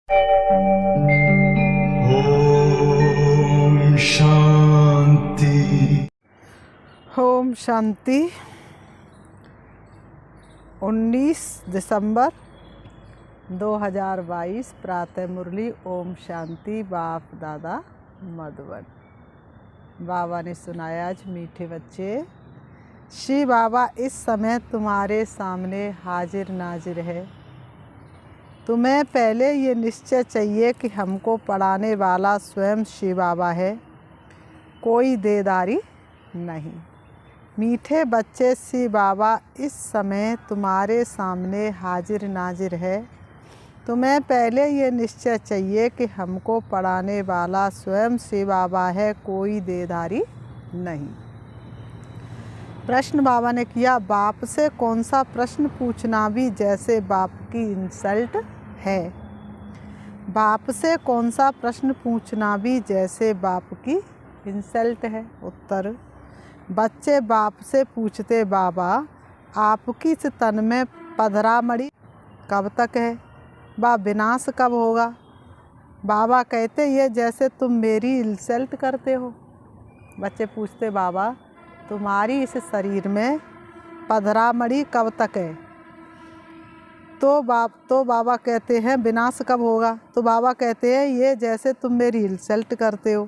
ओम शांति। ओम शांति। 19 दिसंबर 2022 प्रातः मुरली। ओम शांति। बाप दादा मधुबन। बाबा ने सुनाया, आज मीठे बच्चे, श्री बाबा इस समय तुम्हारे सामने हाजिर नाजिर है। तुम्हें पहले ये निश्चय चाहिए कि हमको पढ़ाने वाला स्वयं श्री बाबा है, कोई देदारी नहीं। मीठे बच्चे, श्री बाबा इस समय तुम्हारे सामने हाजिर नाजिर है। तुम्हें पहले ये निश्चय चाहिए कि हमको पढ़ाने वाला स्वयं श्री बाबा है, कोई देदारी नहीं। प्रश्न बाबा ने किया, बाप से कौन सा प्रश्न पूछना भी जैसे बाप की इंसल्ट है। बाप से कौन सा प्रश्न पूछना भी जैसे बाप की इंसल्ट है। उत्तर, बच्चे बाप से पूछते, बाबा आपकी इस तन में पधरामणि कब तक है, बा विनाश कब होगा। बाबा कहते, ये जैसे तुम मेरी इंसल्ट करते हो। बच्चे पूछते, बाबा तुम्हारी इस शरीर में पधरामणि कब तक है। तो बाबा कहते हैं विनाश कब होगा। तो बाबा कहते हैं, ये जैसे तुम मेरी इंसल्ट करते हो।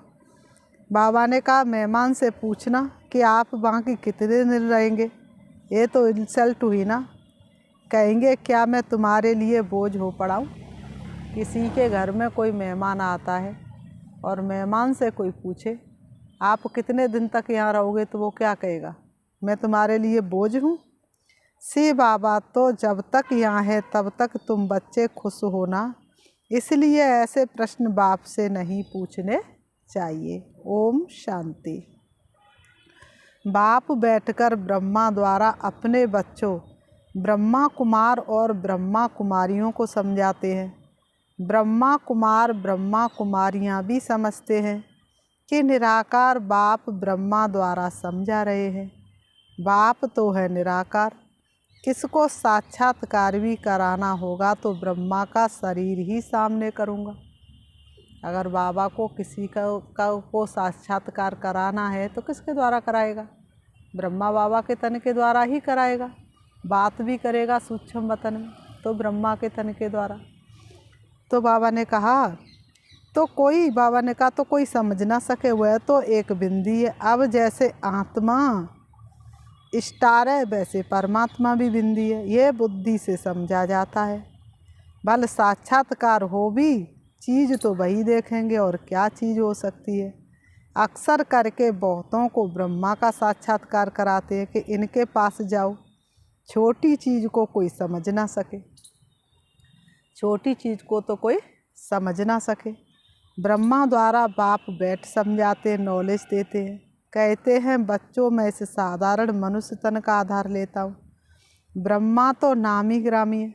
बाबा ने कहा, मेहमान से पूछना कि आप वहाँ की कितने दिन रहेंगे। ये तो इंसल्ट हुई ना। कहेंगे क्या मैं तुम्हारे लिए बोझ हो पड़ा हूँ। किसी के घर में कोई मेहमान आता है और मेहमान से कोई पूछे आप कितने दिन तक यहाँ रहोगे, तो वो क्या कहेगा, मैं तुम्हारे लिए बोझ हूँ। श्री बाबा तो जब तक यहाँ है तब तक तुम बच्चे खुश होना, इसलिए ऐसे प्रश्न बाप से नहीं पूछने चाहिए। ओम शांति। बाप बैठकर ब्रह्मा द्वारा अपने बच्चों ब्रह्मा कुमार और ब्रह्मा कुमारियों को समझाते हैं। ब्रह्मा कुमार ब्रह्मा कुमारियाँ भी समझते हैं कि निराकार बाप ब्रह्मा द्वारा समझा रहे हैं। बाप तो है निराकार, किसको साक्षात्कार भी कराना होगा तो ब्रह्मा का शरीर ही सामने करूँगा। अगर बाबा को किसी को साक्षात्कार कराना है तो किसके द्वारा कराएगा, ब्रह्मा बाबा के तन के द्वारा ही कराएगा। बात भी करेगा सूक्ष्म वतन में तो ब्रह्मा के तन के द्वारा। तो बाबा ने कहा तो कोई समझ ना सके, वह तो एक बिंदी है। अब जैसे आत्मा स्टार है वैसे परमात्मा भी बिंदी है, ये बुद्धि से समझा जाता है। भले साक्षात्कार हो भी, चीज़ तो वही देखेंगे और क्या चीज़ हो सकती है। अक्सर करके बहुतों को ब्रह्मा का साक्षात्कार कराते हैं कि इनके पास जाओ। छोटी चीज़ को कोई समझ ना सके, छोटी चीज़ को तो कोई समझ ना सके। ब्रह्मा द्वारा बाप बैठ समझाते, नॉलेज देते हैं। कहते हैं, बच्चों मैं इस साधारण मनुष्य तन का आधार लेता हूँ। ब्रह्मा तो नामी ग्रामी है,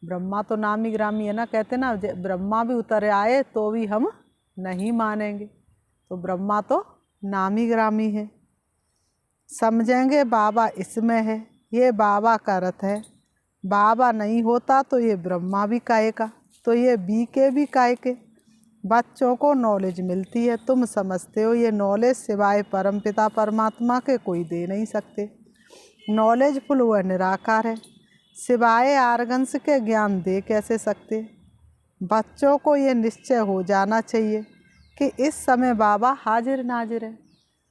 ब्रह्मा तो नामी ग्रामी है ना। कहते ना, ब्रह्मा भी उतर आए तो भी हम नहीं मानेंगे। तो ब्रह्मा तो नामी ग्रामी है। समझेंगे बाबा इसमें है, ये बाबा का रथ है। बाबा नहीं होता तो ये ब्रह्मा भी काहे का, तो ये बी के भी काहे के। बच्चों को नॉलेज मिलती है, तुम समझते हो ये नॉलेज सिवाय परमपिता परमात्मा के कोई दे नहीं सकते। नॉलेज फुल हुआ निराकार है, सिवाय आर्गन्स के ज्ञान दे कैसे सकते। बच्चों को ये निश्चय हो जाना चाहिए कि इस समय बाबा हाजिर नाजिर है।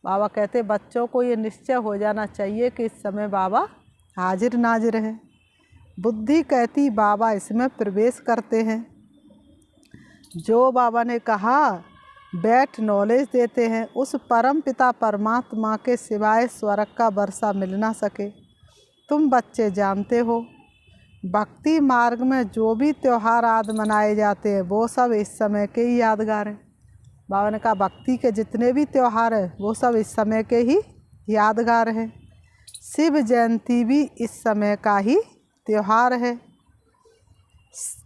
बाबा कहते बच्चों को ये निश्चय हो जाना चाहिए कि इस समय बाबा हाजिर नाजिर है। बुद्धि कहती बाबा इसमें प्रवेश करते हैं। जो बाबा ने कहा बैठ नॉलेज देते हैं, उस परम पिता परमात्मा के सिवाय स्वर्ग का वर्षा मिल ना सके। तुम बच्चे जानते हो, भक्ति मार्ग में जो भी त्यौहार आदि मनाए जाते हैं वो सब इस समय के ही यादगार हैं। बाबा ने कहा भक्ति के जितने भी त्यौहार हैं वो सब इस समय के ही यादगार हैं। शिव जयंती भी इस समय का ही त्यौहार है।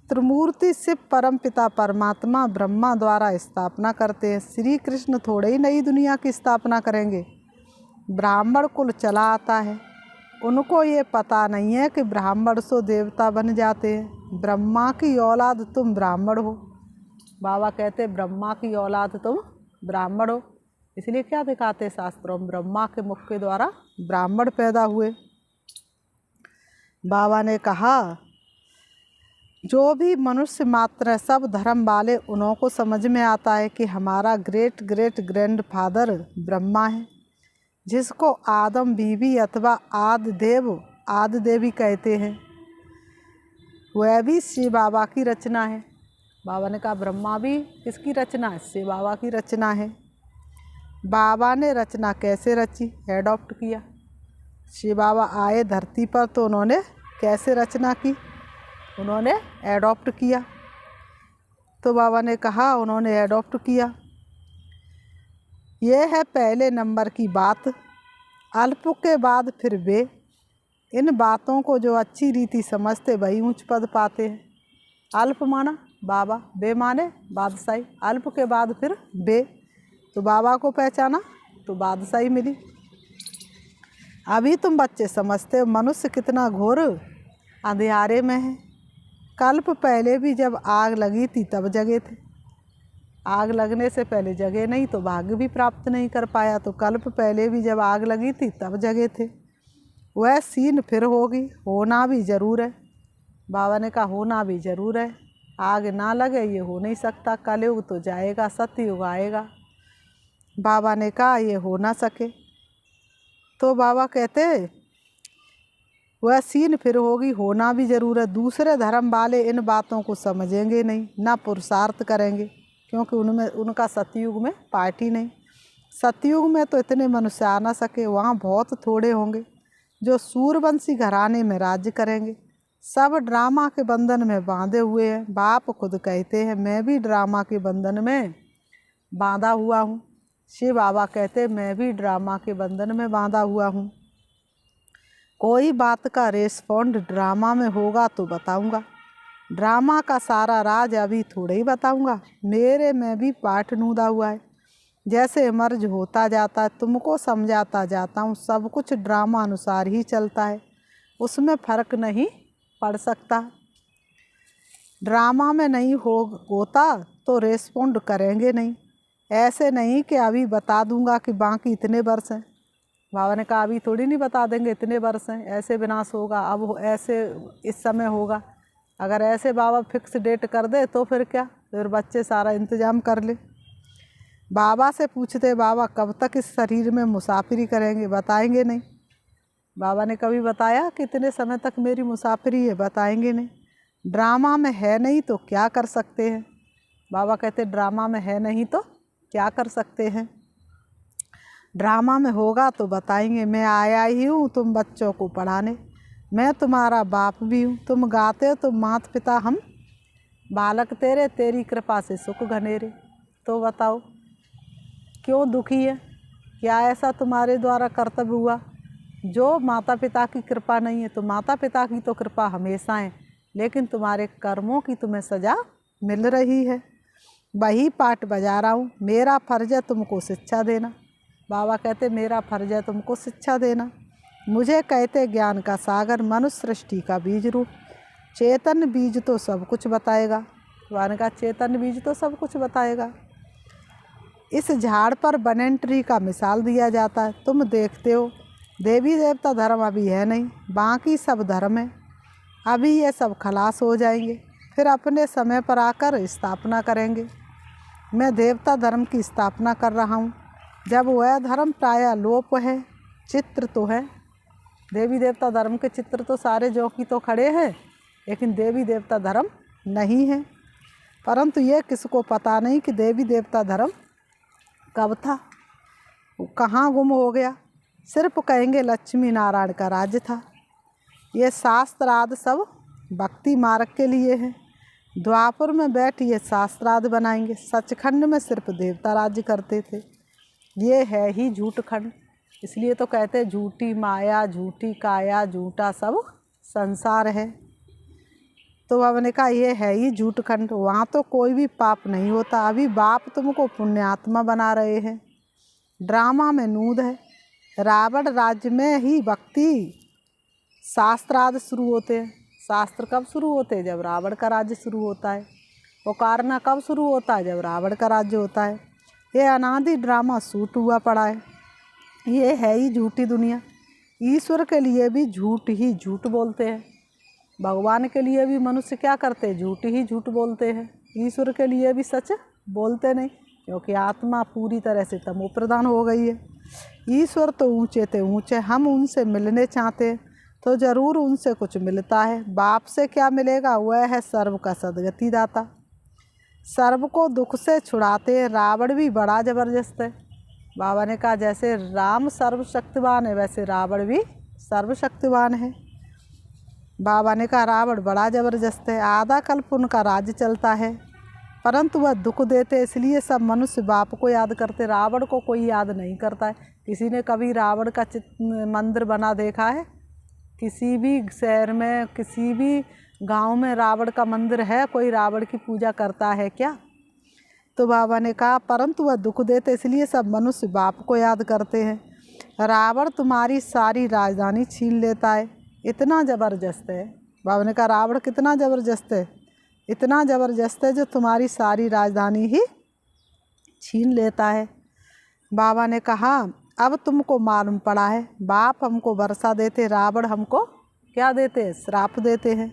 त्रिमूर्ति शिव परम पिता परमात्मा ब्रह्मा द्वारा स्थापना करते हैं। श्री कृष्ण थोड़े ही नई दुनिया की स्थापना करेंगे, ब्राह्मण कुल चला आता है। उनको ये पता नहीं है कि ब्राह्मण सो देवता बन जाते हैं। ब्रह्मा की औलाद तुम ब्राह्मण हो। बाबा कहते ब्रह्मा की औलाद तुम ब्राह्मण हो, इसलिए क्या दिखाते शास्त्रों में, ब्रह्मा के मुख के द्वारा ब्राह्मण पैदा हुए। बाबा ने कहा जो भी मनुष्य मात्र है, सब धर्म वाले, उन्हों को समझ में आता है कि हमारा ग्रेट ग्रेट ग्रैंडफादर ब्रह्मा है, जिसको आदम बीवी अथवा आदि देवी कहते हैं। वह भी शिव बाबा की रचना है। बाबा ने कहा ब्रह्मा भी किसकी रचना है? शिव बाबा की रचना है। बाबा ने रचना कैसे रची? एडॉप्ट किया। शिव बाबा आए धरती पर तो उन्होंने कैसे रचना की? उन्होंने एडॉप्ट किया। तो बाबा ने कहा उन्होंने एडॉप्ट किया। यह है पहले नंबर की बात। अल्प के बाद फिर बे। इन बातों को जो अच्छी रीति समझते वही ऊंच पद पाते हैं। अल्प माना बाबा, बे माने बादशाही। अल्प के बाद फिर बे, तो बाबा को पहचाना तो बादशाही मिली। अभी तुम बच्चे समझते हो मनुष्य कितना घोर अंधियारे में है। कल्प पहले भी जब आग लगी थी तब जगे थे। आग लगने से पहले जगे नहीं तो भाग्य भी प्राप्त नहीं कर पाया। तो कल्प पहले भी जब आग लगी थी तब जगे थे। वह सीन फिर होगी, होना भी ज़रूर है। बाबा ने कहा होना भी ज़रूर है। आग ना लगे ये हो नहीं सकता। कलयुग तो जाएगा, सतयुग आएगा। बाबा ने कहा ये हो ना सके। तो बाबा कहते वह सीन फिर होगी, होना भी ज़रूर है। दूसरे धर्म वाले इन बातों को समझेंगे नहीं, ना पुरुषार्थ करेंगे, क्योंकि उनमें उनका सतयुग में पार्टी नहीं। सतयुग में तो इतने मनुष्य आ ना सके, वहाँ बहुत थोड़े होंगे जो सूरवंशी घराने में राज्य करेंगे। सब ड्रामा के बंधन में बांधे हुए हैं। बाप खुद कहते हैं मैं भी ड्रामा के बंधन में बांधा हुआ हूँ। शिव बाबा कहते मैं भी ड्रामा के बंधन में बांधा हुआ हूँ। कोई बात का रेस्पॉन्ड ड्रामा में होगा तो बताऊँगा। ड्रामा का सारा राज अभी थोड़े ही बताऊँगा। मेरे में भी पाठ नूदा हुआ है। जैसे मर्ज होता जाता है तुमको समझाता जाता हूँ। सब कुछ ड्रामा अनुसार ही चलता है, उसमें फ़र्क नहीं पड़ सकता। ड्रामा में नहीं होता तो रेस्पॉन्ड करेंगे नहीं। ऐसे नहीं कि अभी बता दूंगा कि बाकी इतने वर्ष हैं। बाबा ने कहा अभी थोड़ी नहीं बता देंगे इतने वर्ष हैं, ऐसे विनाश होगा, अब ऐसे इस समय होगा। अगर ऐसे बाबा फिक्स डेट कर दे तो फिर क्या, फिर बच्चे सारा इंतज़ाम कर ले। बाबा से पूछते बाबा कब तक इस शरीर में मुसाफिरी करेंगे? बताएंगे नहीं। बाबा ने कभी बताया कि इतने समय तक मेरी मुसाफिरी है? बताएंगे नहीं। ड्रामा में है नहीं तो क्या कर सकते हैं? बाबा कहते ड्रामा में है नहीं तो क्या कर सकते हैं? ड्रामा में होगा तो बताएंगे। मैं आया ही हूँ तुम बच्चों को पढ़ाने। मैं तुम्हारा बाप भी हूँ। तुम गाते हो तुम माता पिता, हम बालक तेरे, तेरी कृपा से सुख घनेरे। तो बताओ क्यों दुखी है? क्या ऐसा तुम्हारे द्वारा कर्तव्य हुआ जो माता पिता की कृपा नहीं है? तो माता पिता की तो कृपा हमेशा है, लेकिन तुम्हारे कर्मों की तुम्हें सज़ा मिल रही है। वही पाठ बजा रहा हूँ। मेरा फ़र्ज़ है तुमको शिक्षा देना। बाबा कहते मेरा फ़र्ज़ है तुमको शिक्षा देना। मुझे कहते ज्ञान का सागर, मनुष्य सृष्टि का बीज रूप। चेतन बीज तो सब कुछ बताएगा। बाबा ने कहा चेतन बीज तो सब कुछ बताएगा। इस झाड़ पर बनन ट्री का मिसाल दिया जाता है। तुम देखते हो देवी देवता धर्म अभी है नहीं, बाकी सब धर्म है। अभी ये सब खलास हो जाएंगे, फिर अपने समय पर आकर स्थापना करेंगे। मैं देवता धर्म की स्थापना कर रहा हूँ। जब वह धर्म प्रायः लोप है, चित्र तो है। देवी देवता धर्म के चित्र तो सारे जो की तो खड़े हैं, लेकिन देवी देवता धर्म नहीं है। परंतु ये किसको पता नहीं कि देवी देवता धर्म कब था, कहाँ गुम हो गया। सिर्फ कहेंगे लक्ष्मी नारायण का राज्य था। ये शास्त्रार्थ सब भक्ति मार्ग के लिए है। द्वापर में बैठ ये शास्त्रार्थ बनाएंगे। सचखंड में सिर्फ देवता राज्य करते थे। ये है ही झूठ खंड। इसलिए तो कहते हैं झूठी माया, झूठी काया, झूठा सब संसार है। तो बाबा ने कहा ये है ही झूठ खंड। वहाँ तो कोई भी पाप नहीं होता। अभी बाप तुमको पुण्यात्मा बना रहे हैं। ड्रामा में नूद है। रावण राज्य में ही भक्ति शास्त्रार्थ शुरू होते हैं। शास्त्र कब शुरू होते हैं? जब रावण का राज्य शुरू होता है। पुकारना कब शुरू होता है? जब रावण का राज्य होता है। ये अनादि ड्रामा शूट हुआ पड़ा है। ये है ही झूठी दुनिया। ईश्वर के लिए भी झूठ ही झूठ बोलते हैं। भगवान के लिए भी मनुष्य क्या करते हैं? झूठ ही झूठ बोलते हैं। ईश्वर के लिए भी सच बोलते नहीं, क्योंकि आत्मा पूरी तरह से तमो प्रधान हो गई है। ईश्वर तो ऊंचे थे ऊंचे, हम उनसे मिलने चाहते हैं तो ज़रूर उनसे कुछ मिलता है। बाप से क्या मिलेगा? वह है सर्व का सदगति दाता, सर्व को दुख से छुड़ाते हैं। रावण भी बड़ा ज़बरदस्त है। बाबा ने कहा जैसे राम सर्वशक्तिवान है वैसे रावण भी सर्वशक्तिवान है। बाबा ने कहा रावण बड़ा ज़बरदस्त है, आधा कल्प उनका राज्य चलता है, परंतु वह दुख देते, इसलिए सब मनुष्य बाप को याद करते। रावण को कोई याद नहीं करता है। किसी ने कभी रावण का मंदिर बना देखा है? किसी भी शहर में, किसी भी गांव में रावण का मंदिर है? कोई रावण की पूजा करता है क्या? तो बाबा ने कहा परंतु वह दुख देते, इसलिए सब मनुष्य बाप को याद करते हैं। रावण तुम्हारी सारी राजधानी छीन लेता है, इतना ज़बरदस्त है। बाबा ने कहा रावण कितना ज़बरदस्त है? इतना ज़बरदस्त है जो तुम्हारी सारी राजधानी ही छीन लेता है। बाबा ने कहा अब तुमको मालूम पड़ा है, बाप हमको वर्षा देते, रावण हमको क्या देते हैं? श्राप देते हैं।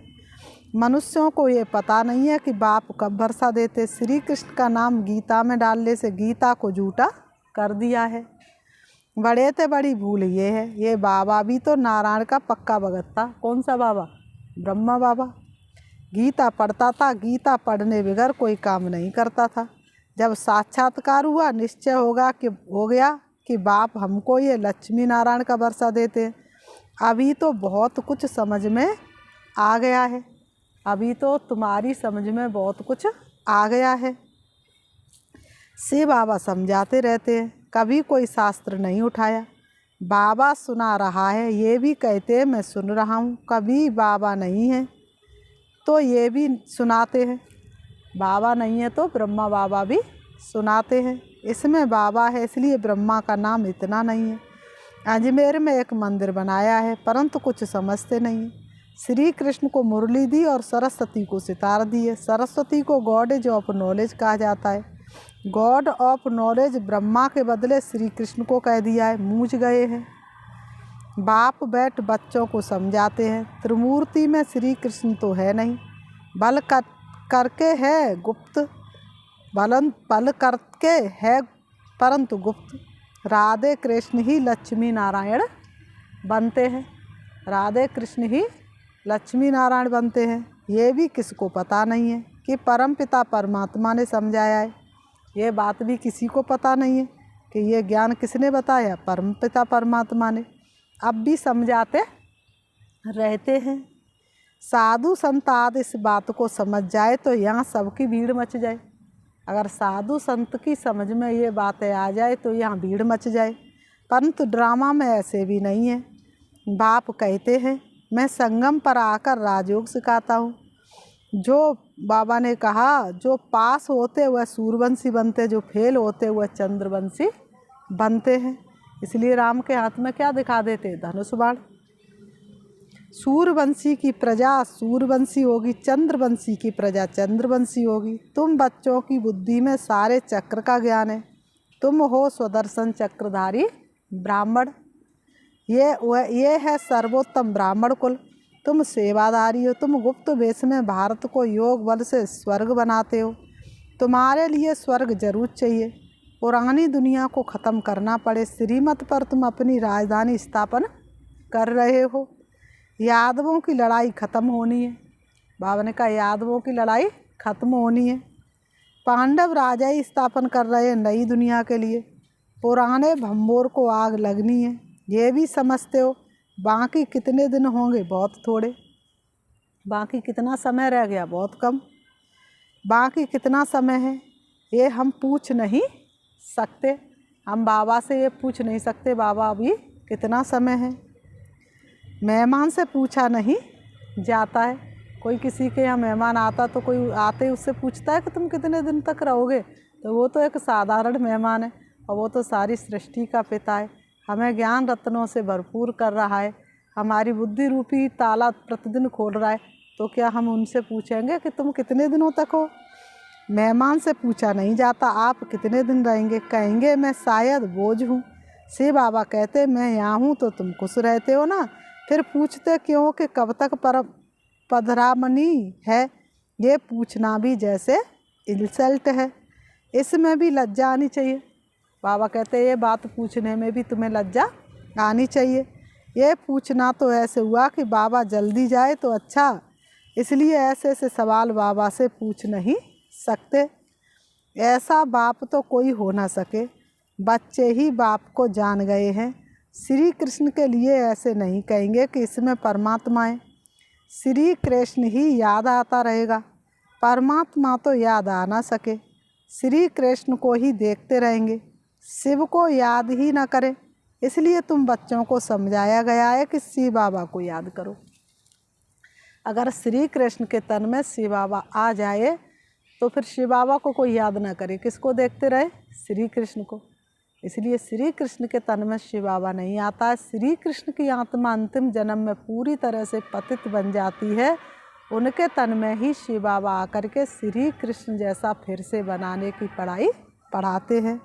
मनुष्यों को ये पता नहीं है कि बाप कब वर्षा देते। श्री कृष्ण का नाम गीता में डालने से गीता को झूठा कर दिया है। बड़े ते बड़ी भूल ये है। ये बाबा भी तो नारायण का पक्का भगत था। कौन सा बाबा? ब्रह्मा बाबा। गीता पढ़ता था, गीता पढ़ने बगैर कोई काम नहीं करता था। जब साक्षात्कार हुआ, निश्चय हो गया कि बाप हमको ये लक्ष्मी नारायण का वर्षा देते हैं। अभी तो बहुत कुछ समझ में आ गया है। अभी तो तुम्हारी समझ में बहुत कुछ आ गया है। से बाबा समझाते रहते हैं, कभी कोई शास्त्र नहीं उठाया। बाबा सुना रहा है, ये भी कहते हैं मैं सुन रहा हूँ। कभी बाबा नहीं है तो ये भी सुनाते हैं, बाबा नहीं है तो ब्रह्मा बाबा भी सुनाते हैं। इसमें बाबा है इसलिए ब्रह्मा का नाम इतना नहीं है। अजमेर में एक मंदिर बनाया है, परंतु कुछ समझते नहीं है। श्री कृष्ण को मुरली दी और सरस्वती को सितार दी है। सरस्वती को गॉडेज ऑफ नॉलेज कहा जाता है। गॉड ऑफ नॉलेज ब्रह्मा के बदले श्री कृष्ण को कह दिया है, मूझ गए हैं। बाप बैठ बच्चों को समझाते हैं, त्रिमूर्ति में श्री कृष्ण तो है नहीं, बल करके है गुप्त, बल करके है परंतु गुप्त। राधे कृष्ण ही लक्ष्मी नारायण बनते हैं। राधे कृष्ण ही लक्ष्मी नारायण बनते हैं। ये भी किसको पता नहीं है कि परमपिता परमात्मा ने समझाया है। ये बात भी किसी को पता नहीं है कि ये ज्ञान किसने बताया? परमपिता परमात्मा ने। अब भी समझाते रहते हैं। साधु संत आदि इस बात को समझ जाए तो यहाँ सबकी भीड़ मच जाए। अगर साधु संत की समझ में ये बातें आ जाए तो यहाँ भीड़ मच जाए, परंतु ड्रामा में ऐसे भी नहीं है। बाप कहते हैं मैं संगम पर आकर राजयोग सिखाता हूँ। जो बाबा ने कहा जो पास होते वह सूर्यवंशी बनते, जो फेल होते वह चंद्रवंशी बनते हैं। इसलिए राम के हाथ में क्या दिखा देते? धनुष बाण। सूर्यवंशी की प्रजा सूर्यवंशी होगी, चंद्रवंशी की प्रजा चंद्रवंशी होगी। तुम बच्चों की बुद्धि में सारे चक्र का ज्ञान है। तुम हो स्वदर्शन चक्रधारी ब्राह्मण। ये है सर्वोत्तम ब्राह्मण कुल। तुम सेवादारी हो। तुम गुप्त वेश में भारत को योग बल से स्वर्ग बनाते हो। तुम्हारे लिए स्वर्ग जरूर चाहिए। पुरानी दुनिया को ख़त्म करना पड़े, श्रीमत पर तुम अपनी राजधानी स्थापन कर रहे हो। यादवों की लड़ाई ख़त्म होनी है। बाबा ने कहा यादवों की लड़ाई ख़त्म होनी है। पांडव राजा ही स्थापन कर रहे हैं नई दुनिया के लिए। पुराने भंबोर को आग लगनी है, ये भी समझते हो। बाकी कितने दिन होंगे? बहुत थोड़े। बाकी कितना समय रह गया? बहुत कम। बाकी कितना समय है ये हम पूछ नहीं सकते। हम बाबा से ये पूछ नहीं सकते बाबा अभी कितना समय है। मेहमान से पूछा नहीं जाता है। कोई किसी के यहाँ मेहमान आता तो कोई आते उससे पूछता है कि तुम कितने दिन तक रहोगे? तो वो तो एक साधारण मेहमान है और वो तो सारी सृष्टि का पिता है। हमें ज्ञान रत्नों से भरपूर कर रहा है। हमारी बुद्धि रूपी ताला प्रतिदिन खोल रहा है। तो क्या हम उनसे पूछेंगे कि तुम कितने दिनों तक हो? मेहमान से पूछा नहीं जाता आप कितने दिन रहेंगे, कहेंगे मैं शायद बोझ हूँ। शिव बाबा कहते मैं यहाँ हूँ तो तुम खुश रहते हो ना, फिर पूछते क्यों कि कब तक पधरामनी है? ये पूछना भी जैसे इंसल्ट है, इसमें भी लज्जा आनी चाहिए। बाबा कहते ये बात पूछने में भी तुम्हें लज्जा आनी चाहिए। ये पूछना तो ऐसे हुआ कि बाबा जल्दी जाए तो अच्छा, इसलिए ऐसे ऐसे सवाल बाबा से पूछ नहीं सकते। ऐसा बाप तो कोई हो ना सके, बच्चे ही बाप को जान गए हैं। श्री कृष्ण के लिए ऐसे नहीं कहेंगे कि इसमें परमात्मा है, श्री कृष्ण ही याद आता रहेगा, परमात्मा तो याद आ ना सके। श्री कृष्ण को ही देखते रहेंगे, शिव को याद ही ना करें। इसलिए तुम बच्चों को समझाया गया है कि शिव बाबा को याद करो। अगर श्री कृष्ण के तन में शिव बाबा आ जाए तो फिर शिव बाबा को कोई याद ना करे, किसको देखते रहे? श्री कृष्ण को। इसलिए श्री कृष्ण के तन में शिव बाबा नहीं आता है। श्री कृष्ण की आत्मा अंतिम जन्म में पूरी तरह से पतित बन जाती है, उनके तन में ही शिव बाबा आकर के श्री कृष्ण जैसा फिर से बनाने की पढ़ाई पढ़ाते हैं।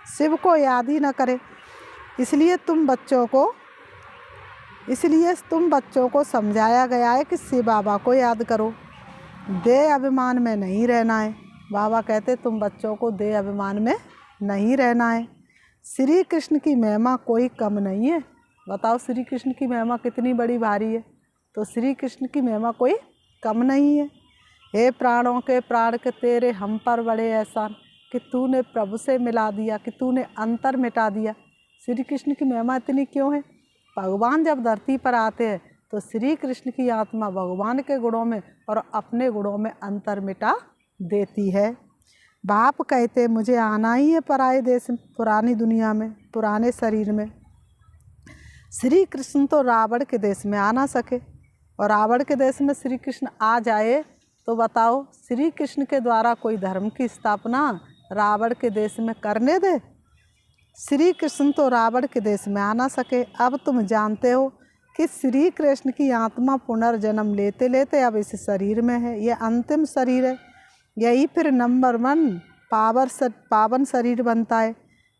शिव को याद ही ना करें। इसलिए तुम बच्चों को समझाया गया है कि शिव बाबा को याद करो, देह अभिमान में नहीं रहना है। बाबा कहते तुम बच्चों को देह अभिमान में नहीं रहना है। श्री कृष्ण की महिमा कोई कम नहीं है। बताओ श्री कृष्ण की महिमा कितनी बड़ी भारी है, तो श्री कृष्ण की महिमा कोई कम नहीं है। हे प्राणों के प्राण के तेरे हम पर बड़े एहसान कि तूने प्रभु से मिला दिया, कि तूने अंतर मिटा दिया। श्री कृष्ण की महिमा इतनी क्यों है? भगवान जब धरती पर आते हैं तो श्री कृष्ण की आत्मा भगवान के गुणों में और अपने गुणों में अंतर मिटा देती है। बाप कहते मुझे आना ही है पराए देश में, पुरानी दुनिया में, पुराने शरीर में। श्री कृष्ण तो रावण के देश में आ ना सके, और रावण के देश में श्री कृष्ण आ जाए तो बताओ श्री कृष्ण के द्वारा कोई धर्म की स्थापना रावण के देश में करने दे? श्री कृष्ण तो रावण के देश में आ ना सके। अब तुम जानते हो कि श्री कृष्ण की आत्मा पुनर्जन्म लेते लेते अब इस शरीर में है, ये अंतिम शरीर है, यही फिर नंबर 1 पावन शरीर बनता है।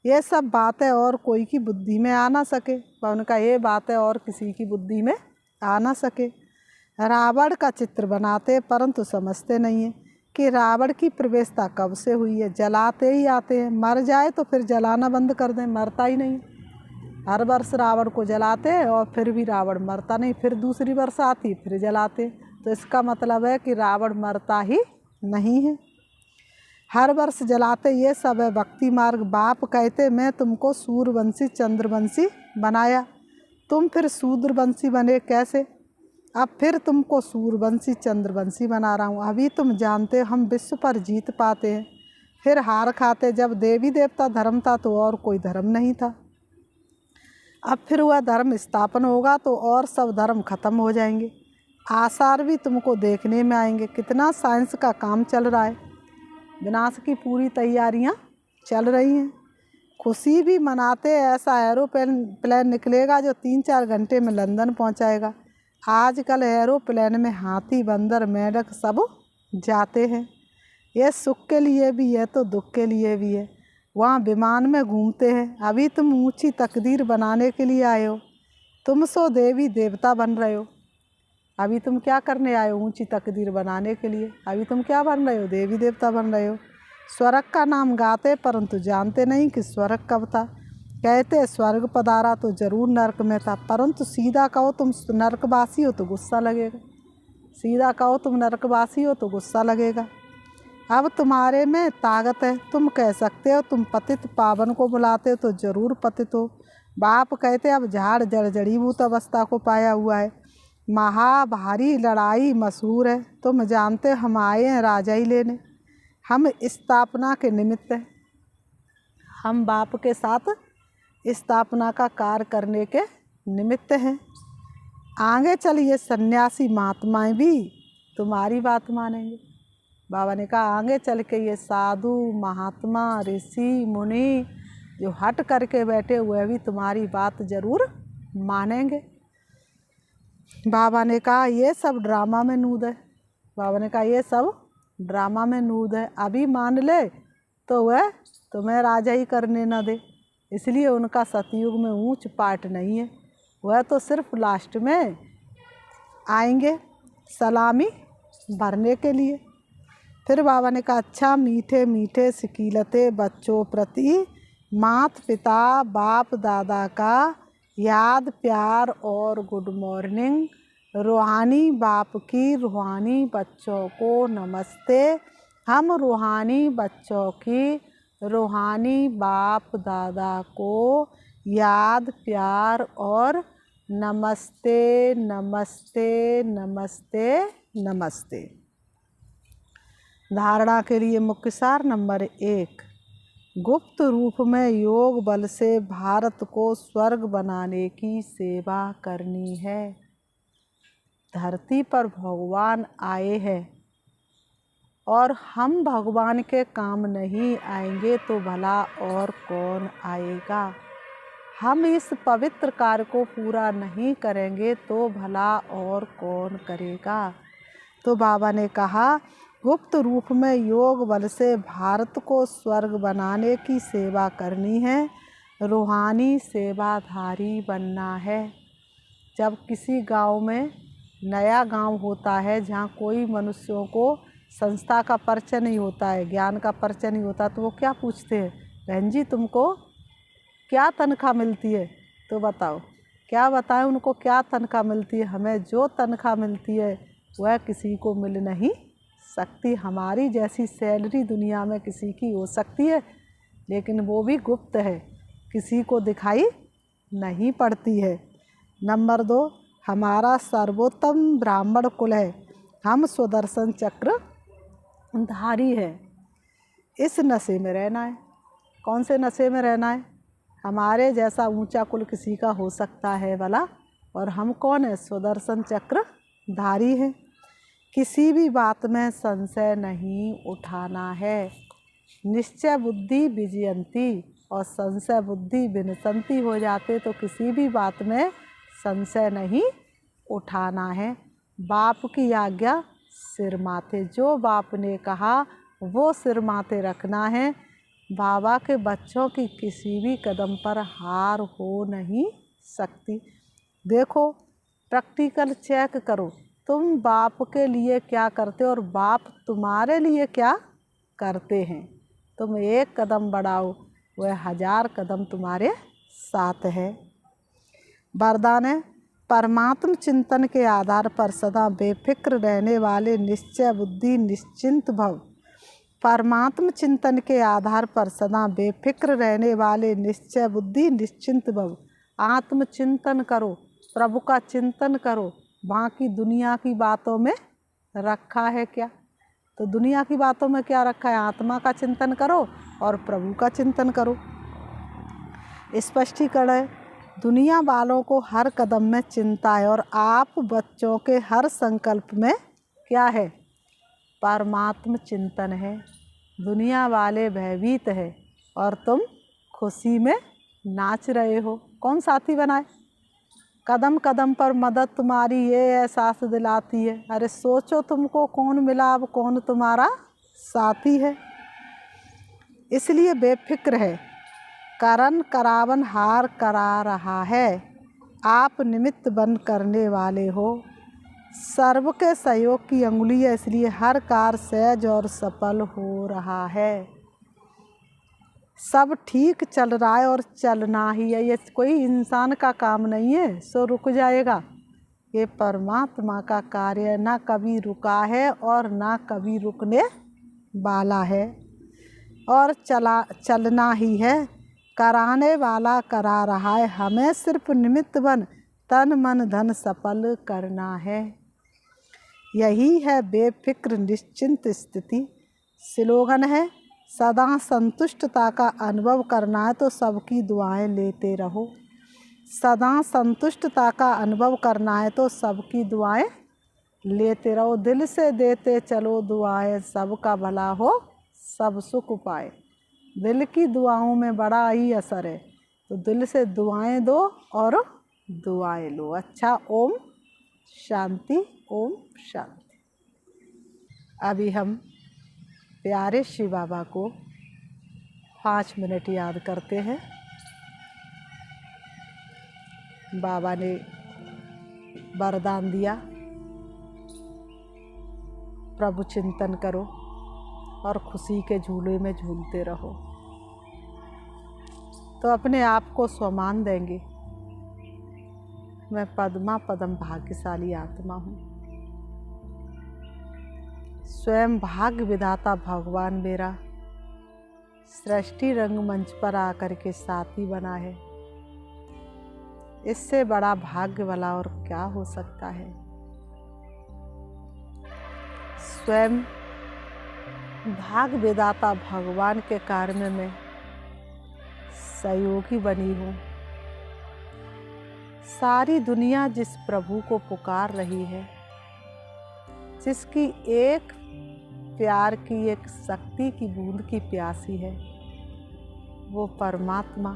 ये सब बातें और कोई की बुद्धि में आ ना सके, उनका ये बातें और किसी की बुद्धि में आ ना सके। रावण का चित्र बनाते परंतु समझते नहीं है कि रावण की प्रवेशता कब से हुई है। जलाते ही आते हैं, मर जाए तो फिर जलाना बंद कर दें, मरता ही नहीं। हर वर्ष रावण को जलाते हैं और फिर भी रावण मरता नहीं, फिर दूसरी वर्ष आती फिर जलाते। तो इसका मतलब है कि रावण मरता ही नहीं है, हर वर्ष जलाते। ये सब है भक्ति मार्ग। बाप कहते मैं तुमको सूर्यवंशी चंद्रवंशी बनाया, तुम फिर शूद्रवंशी बने कैसे? अब फिर तुमको सूर्यवंशी चंद्रवंशी बना रहा हूँ। अभी तुम जानते हो हम विश्व पर जीत पाते हैं, फिर हार खाते। जब देवी देवता धर्म था तो और कोई धर्म नहीं था, अब फिर वह धर्म स्थापन होगा तो और सब धर्म खत्म हो जाएंगे। आसार भी तुमको देखने में आएंगे। कितना साइंस का काम चल रहा है, विनाश की पूरी तैयारियां चल रही हैं। खुशी भी मनाते ऐसा एरोप्लेन निकलेगा जो 3-4 घंटे में लंदन पहुंचाएगा। आजकल एरोप्लेन में हाथी बंदर मेंढक सब जाते हैं, ये सुख के लिए भी है तो दुख के लिए भी है। वहाँ विमान में घूमते हैं। अभी तुम ऊंची तकदीर बनाने के लिए आए हो, तुम सो देवी देवता बन रहे हो। अभी तुम क्या करने आए हो? ऊंची तकदीर बनाने के लिए। अभी तुम क्या बन रहे हो? देवी देवता बन रहे हो। स्वर्ग का नाम गाते परंतु जानते नहीं कि स्वर्ग कब था। कहते स्वर्ग पधारा तो जरूर नरक में था, परंतु सीधा कहो तुम नरकवासी हो तो गुस्सा लगेगा, सीधा कहो तुम नरकवासी हो तो गुस्सा लगेगा। अब तुम्हारे में ताकत है, तुम कह सकते हो तुम पतित पावन को बुलाते हो तो जरूर पतित हो। बाप कहते अब झाड़ जड़ जड़ीभूत अवस्था को पाया हुआ है, महाभारी लड़ाई मशहूर है। तुम जानते हम आए हैं राजा ही लेने, हम स्थापना के निमित्त हैं, हम बाप के साथ स्थापना का कार्य करने के निमित्त हैं। आगे चलिए सन्यासी महात्माएं भी तुम्हारी बात मानेंगे। बाबा ने कहा आगे चल के ये साधु महात्मा ऋषि मुनि जो हट करके बैठे हुए भी तुम्हारी बात जरूर मानेंगे। बाबा ने कहा ये सब ड्रामा में नूद है। बाबा ने कहा ये सब ड्रामा में नूद है, अभी मान ले तो वह तुम्हें राजा ही करने न दे। इसलिए उनका सतयुग में ऊंच पाठ नहीं है, वह तो सिर्फ लास्ट में आएंगे सलामी भरने के लिए। फिर बाबा ने कहा अच्छा, मीठे मीठे सिकीलते बच्चों प्रति मात पिता बाप दादा का याद प्यार और गुड मॉर्निंग। रूहानी बाप की रूहानी बच्चों को नमस्ते। हम रूहानी बच्चों की रूहानी बाप दादा को याद प्यार और नमस्ते नमस्ते नमस्ते नमस्ते। धारणा के लिए मुख्य सार नंबर 1, गुप्त रूप में योग बल से भारत को स्वर्ग बनाने की सेवा करनी है। धरती पर भगवान आए हैं और हम भगवान के काम नहीं आएंगे तो भला और कौन आएगा। हम इस पवित्र कार्य को पूरा नहीं करेंगे तो भला और कौन करेगा। तो बाबा ने कहा गुप्त रूप में योग बल से भारत को स्वर्ग बनाने की सेवा करनी है, रूहानी सेवाधारी बनना है। जब किसी गांव में नया गांव होता है जहां कोई मनुष्यों को संस्था का परिचय नहीं होता है, ज्ञान का परिचय नहीं होता, तो वो क्या पूछते हैं, बहन जी तुमको क्या तनख्वाह मिलती है, तो बताओ क्या बताएं उनको क्या तनख्वाह मिलती है। हमें जो तनख्वाह मिलती है वह किसी को मिल नहीं सकती। हमारी जैसी सैलरी दुनिया में किसी की हो सकती है, लेकिन वो भी गुप्त है, किसी को दिखाई नहीं पड़ती है। नंबर 2, हमारा सर्वोत्तम ब्राह्मण कुल है, हम सुदर्शन चक्र धारी है। इस नशे में रहना है। कौन से नशे में रहना है? हमारे जैसा ऊंचा कुल किसी का हो सकता है भला, और हम कौन है? सुदर्शन चक्र धारी है। किसी भी बात में संशय नहीं उठाना है। निश्चय बुद्धि विजयंती और संशय बुद्धि विनशंती हो जाते, तो किसी भी बात में संशय नहीं उठाना है। बाप की आज्ञा सिर माथे, जो बाप ने कहा वो सिर माथे रखना है। बाबा के बच्चों की किसी भी कदम पर हार हो नहीं सकती। देखो, प्रैक्टिकल चेक करो, तुम बाप के लिए क्या करते हो और बाप तुम्हारे लिए क्या करते हैं। तुम एक कदम बढ़ाओ, वह 1000 कदम तुम्हारे साथ है। वरदान है, परमात्म चिंतन के आधार पर सदा बेफिक्र रहने वाले निश्चय बुद्धि निश्चिंत भव। परमात्म चिंतन के आधार पर सदा बेफिक्र रहने वाले निश्चय बुद्धि निश्चिंत भव। आत्मचिंतन करो, प्रभु का चिंतन करो। बाकी दुनिया की बातों में रखा है क्या? तो दुनिया की बातों में क्या रखा है? आत्मा का चिंतन करो और प्रभु का चिंतन करो। स्पष्टीकरण है, दुनिया वालों को हर कदम में चिंता है और आप बच्चों के हर संकल्प में क्या है? परमात्म चिंतन है। दुनिया वाले भयभीत है और तुम खुशी में नाच रहे हो। कौन साथी बनाए? कदम कदम पर मदद तुम्हारी ये एहसास दिलाती है। अरे सोचो, तुमको कौन मिला, अब कौन तुम्हारा साथी है। इसलिए बेफिक्र है। करण करावन हार करा रहा है, आप निमित्त बन करने वाले हो। सर्व के सहयोग की अंगुली है, इसलिए हर कार्य सहज और सफल हो रहा है। सब ठीक चल रहा है और चलना ही है। ये कोई इंसान का काम नहीं है सो रुक जाएगा। ये परमात्मा का कार्य ना कभी रुका है और ना कभी रुकने वाला है, और चलना ही है। कराने वाला करा रहा है, हमें सिर्फ निमित्त बन तन मन धन सफल करना है। यही है बेफिक्र निश्चिंत स्थिति। स्लोगन है, सदा संतुष्टता का अनुभव करना है तो सबकी दुआएं लेते रहो। सदा संतुष्टता का अनुभव करना है तो सबकी दुआएं लेते रहो। दिल से देते चलो दुआएं, सबका भला हो सब सुख पाए। दिल की दुआओं में बड़ा ही असर है, तो दिल से दुआएं दो और दुआएं लो। अच्छा, ओम शांति। ओम शांति। अभी हम प्यारे शिव बाबा को 5 मिनट याद करते हैं। बाबा ने वरदान दिया, प्रभु चिंतन करो और खुशी के झूले में झूलते रहो, तो अपने आप को सम्मान देंगे। मैं पद्मा पदम भाग्यशाली आत्मा हूँ। स्वयं भाग्य विधाता भगवान मेरा सृष्टि रंगमंच पर आकर के साथी बना है। इससे बड़ा भाग्य वाला और क्या हो सकता है। स्वयं भाग्य विधाता भगवान के कार्य में मैं सहयोगी बनी हूँ। सारी दुनिया जिस प्रभु को पुकार रही है, जिसकी एक प्यार की, एक शक्ति की बूंद की प्यासी है, वो परमात्मा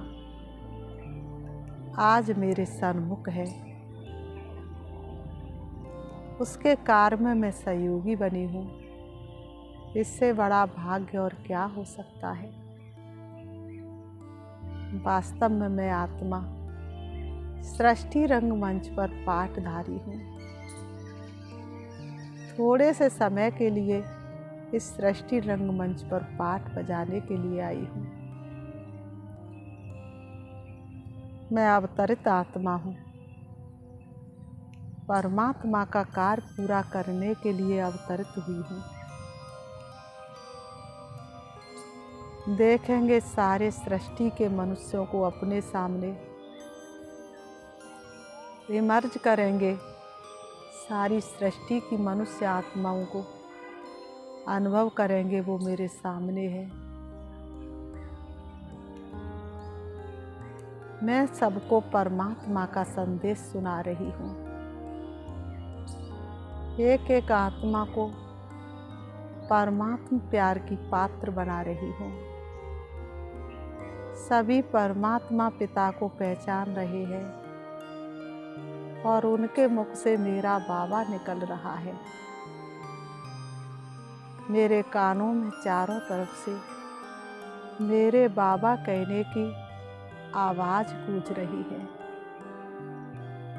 आज मेरे सन्मुख है। उसके कार्य में मैं सहयोगी बनी हूँ। इससे बड़ा भाग्य और क्या हो सकता है। वास्तव में मैं आत्मा सृष्टि रंगमंच पर पाठधारी हूँ। थोड़े से समय के लिए इस सृष्टि रंगमंच पर पाठ बजाने के लिए आई हूँ। मैं अवतरित आत्मा हूँ। परमात्मा का कार्य पूरा करने के लिए अवतरित हुई हूँ। देखेंगे सारे सृष्टि के मनुष्यों को अपने सामने, इमर्ज करेंगे सारी सृष्टि की मनुष्य आत्माओं को, अनुभव करेंगे वो मेरे सामने है। मैं सबको परमात्मा का संदेश सुना रही हूँ। एक एक आत्मा को परमात्मा प्यार की पात्र बना रही हूँ। सभी परमात्मा पिता को पहचान रहे हैं और उनके मुख से मेरा बाबा निकल रहा है। मेरे कानों में चारों तरफ से मेरे बाबा कहने की आवाज़ गूंज रही है।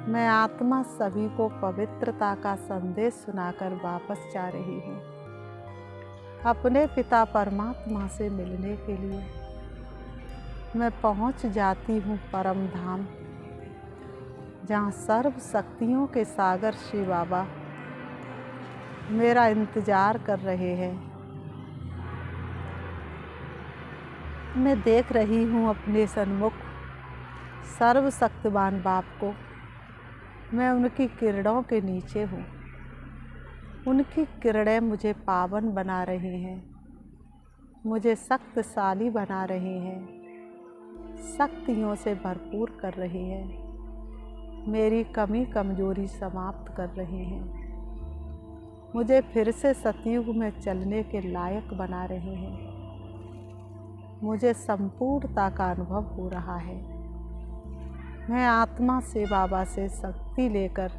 मैं आत्मा सभी को पवित्रता का संदेश सुनाकर वापस जा रही हूँ, अपने पिता परमात्मा से मिलने के लिए। मैं पहुँच जाती हूँ परम धाम, जहाँ सर्व शक्तियों के सागर शिव बाबा मेरा इंतजार कर रहे हैं। मैं देख रही हूँ अपने सन्मुख सर्वशक्तिमान बाप को। मैं उनकी किरणों के नीचे हूँ। उनकी किरणें मुझे पावन बना रही हैं, मुझे शक्तिशाली बना रही हैं, शक्तियों से भरपूर कर रही हैं, मेरी कमी कमजोरी समाप्त कर रही हैं, मुझे फिर से सतयुग में चलने के लायक बना रहे हैं। मुझे संपूर्णता का अनुभव हो रहा है। मैं आत्मा से बाबा से शक्ति लेकर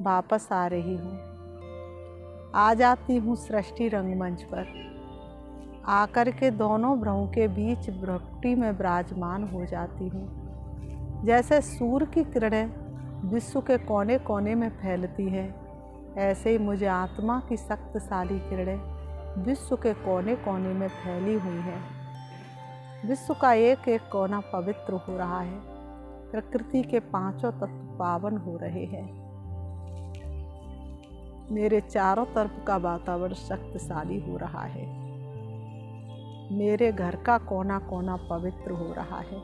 वापस आ रही हूँ। आ जाती हूँ सृष्टि रंगमंच पर, आकर के दोनों भ्रमों के बीच भ्रकुटी में विराजमान हो जाती हूँ। जैसे सूर्य की किरणें विश्व के कोने कोने में फैलती है, ऐसे ही मुझे आत्मा की शक्तिशाली किरणें विश्व के कोने कोने में फैली हुई हैं। विश्व का एक एक कोना पवित्र हो रहा है। प्रकृति के पांचों तत्व पावन हो रहे हैं। मेरे चारों तरफ का वातावरण शक्तिशाली हो रहा है। मेरे घर का कोना कोना पवित्र हो रहा है।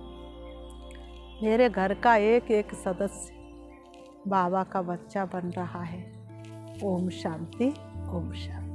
मेरे घर का एक एक सदस्य बाबा का बच्चा बन रहा है। ओम शांति। ओम शांति।